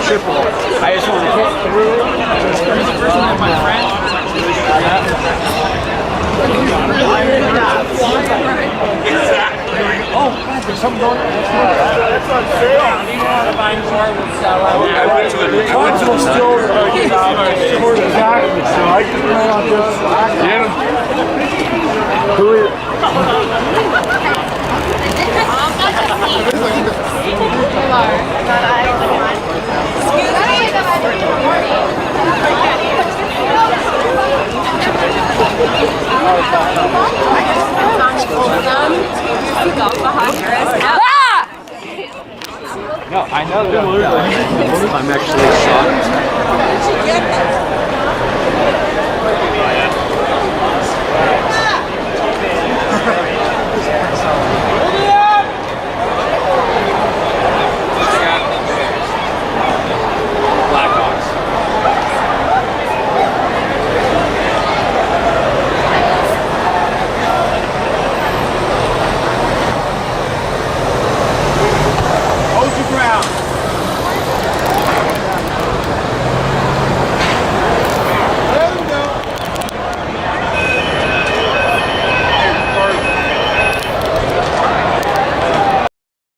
Triple. I just want to hit through. My friend. Oh, God, there's something going on. That's on sale. I went to the store. Exactly. So I can run on this. Yeah. Who is it? No, I know. I'm actually shocked.